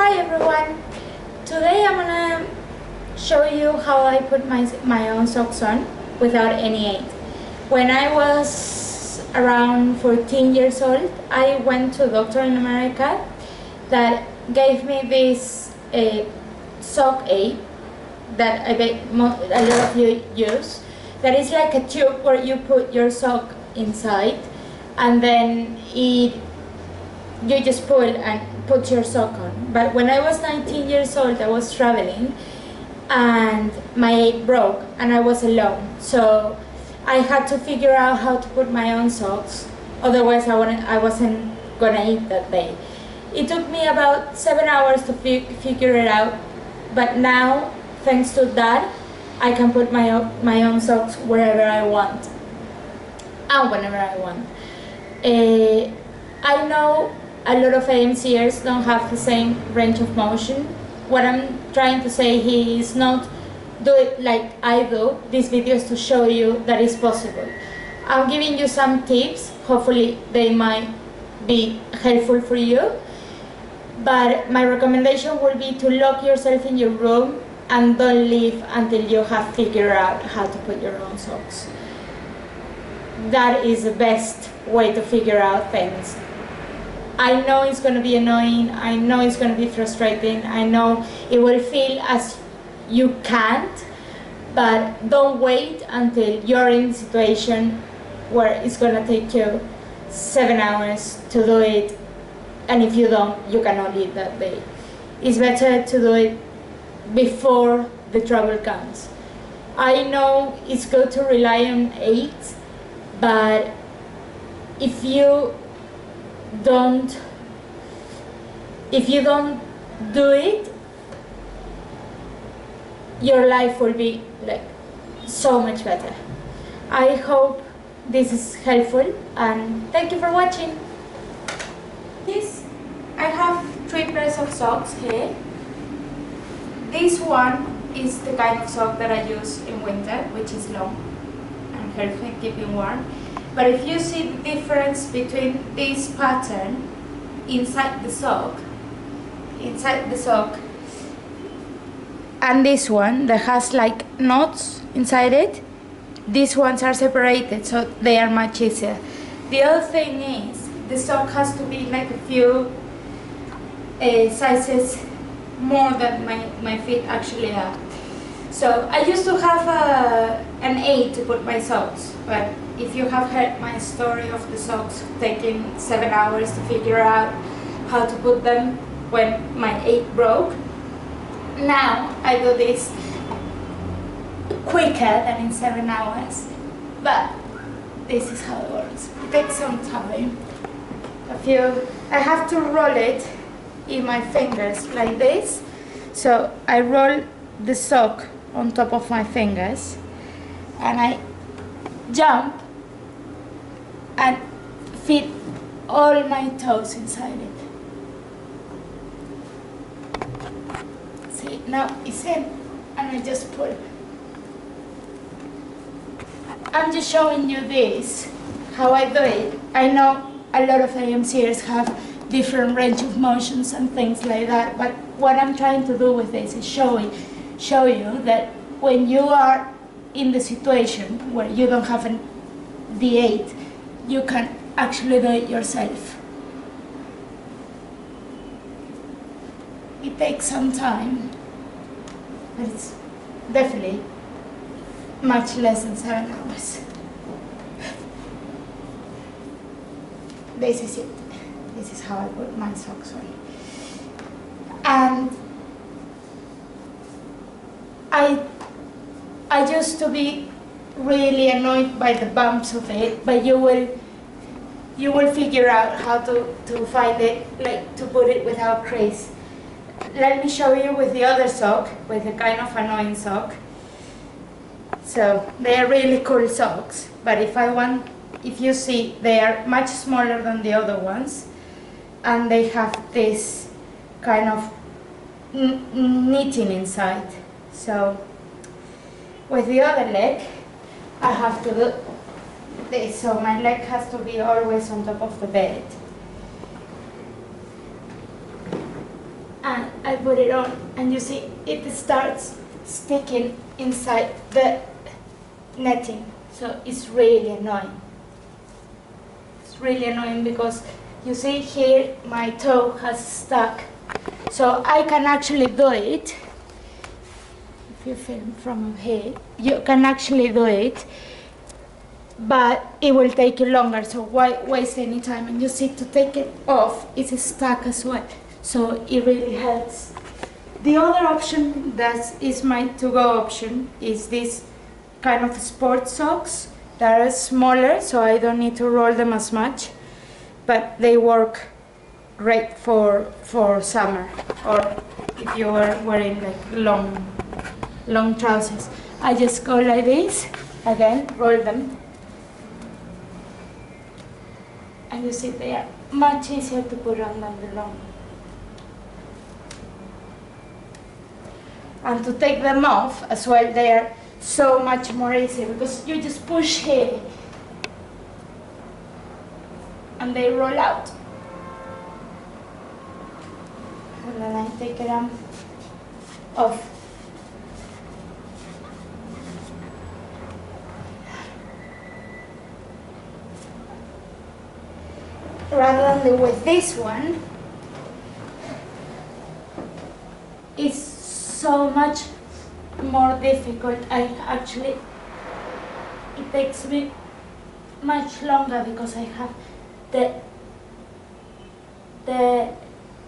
Hi everyone! Today I'm gonna show you how I put my own socks on without any aid. When I was around 14 years old, I went to a doctor in America that gave me this sock aid that I bet a lot of you use. That is like a tube where you put your sock inside and then you just pull and put your sock on. But when I was 19 years old, I was traveling and my aid broke and I was alone. So I had to figure out how to put my own socks. Otherwise I wasn't gonna eat that day. It took me about 7 hours to figure it out. But now, thanks to that, I can put my own socks wherever I want and whenever I want. I know a lot of AMCers don't have the same range of motion. What I'm trying to say here is not do it like I do. This video is to show you that it's possible. I'm giving you some tips. Hopefully they might be helpful for you. But my recommendation will be to lock yourself in your room and don't leave until you have figured out how to put your own socks. That is the best way to figure out things. I know it's going to be annoying, I know it's going to be frustrating, I know it will feel as you can't, but don't wait until you're in a situation where it's going to take you 7 hours to do it, and if you don't, you cannot eat that day. It's better to do it before the trouble comes. I know it's good to rely on aids, but if you don't do it, your life will be like so much better. I hope this is helpful and thank you for watching. I have 3 pairs of socks here. This one is the kind of sock that I use in winter, which is long and helpful in keeping warm. But if you see the difference between this pattern inside the sock, and this one that has like knots inside it, these ones are separated, so they are much easier. The other thing is, the sock has to be like a few sizes more than my feet actually are. So I used to have an aid to put my socks, but if you have heard my story of the socks taking 7 hours to figure out how to put them when my aid broke, now I do this quicker than in 7 hours, but this is how it works. It takes some time. I have to roll it in my fingers like this, so I roll the sock on top of my fingers and I jump and fit all my toes inside it. See, now it's in and I just pull. I'm just showing you this, how I do it. I know a lot of AMCers have different range of motions and things like that, but what I'm trying to do with this is show you that when you are in the situation where you don't have the aid, you can actually do it yourself. It takes some time, but it's definitely much less than 7 hours. This is it. This is how I put my socks on. And I used to be really annoyed by the bumps of it, but you will figure out how to find it, like to put it without crease. Let me show you with the other sock, with a kind of annoying sock. So they are really cool socks, but if you see, they are much smaller than the other ones, and they have this kind of knitting inside. So with the other leg, I have to do this, so my leg has to be always on top of the bed. And I put it on, and you see it starts sticking inside the netting. So it's really annoying. It's really annoying because you see here my toe has stuck. So I can actually do it. If you film from here, you can actually do it, but it will take you longer, so why waste any time? And you see, to take it off, it's stuck as well, so it really helps. The other option that is my to-go option is this kind of sports socks that are smaller, so I don't need to roll them as much, but they work great for summer, or if you are wearing like long trousers. I just go like this, again, roll them, and you see they are much easier to put on than the long. And to take them off as well, they are so much more easy because you just push here and they roll out. And then I take it off. Rather than with this one, it's so much more difficult. It takes me much longer because I have the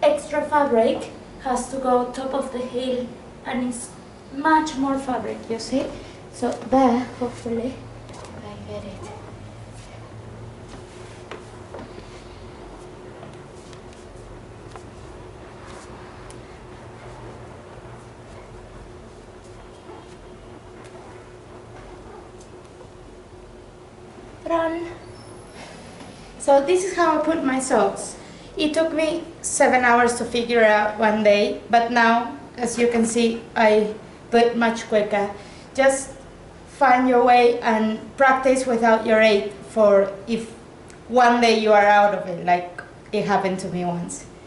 extra fabric has to go top of the heel, and it's much more fabric, you see? So there, hopefully, I get it. Run. So this is how I put my socks. It took me 7 hours to figure out one day, but now, as you can see, I do it much quicker. Just find your way and practice without your aid for if one day you are out of it, like it happened to me once.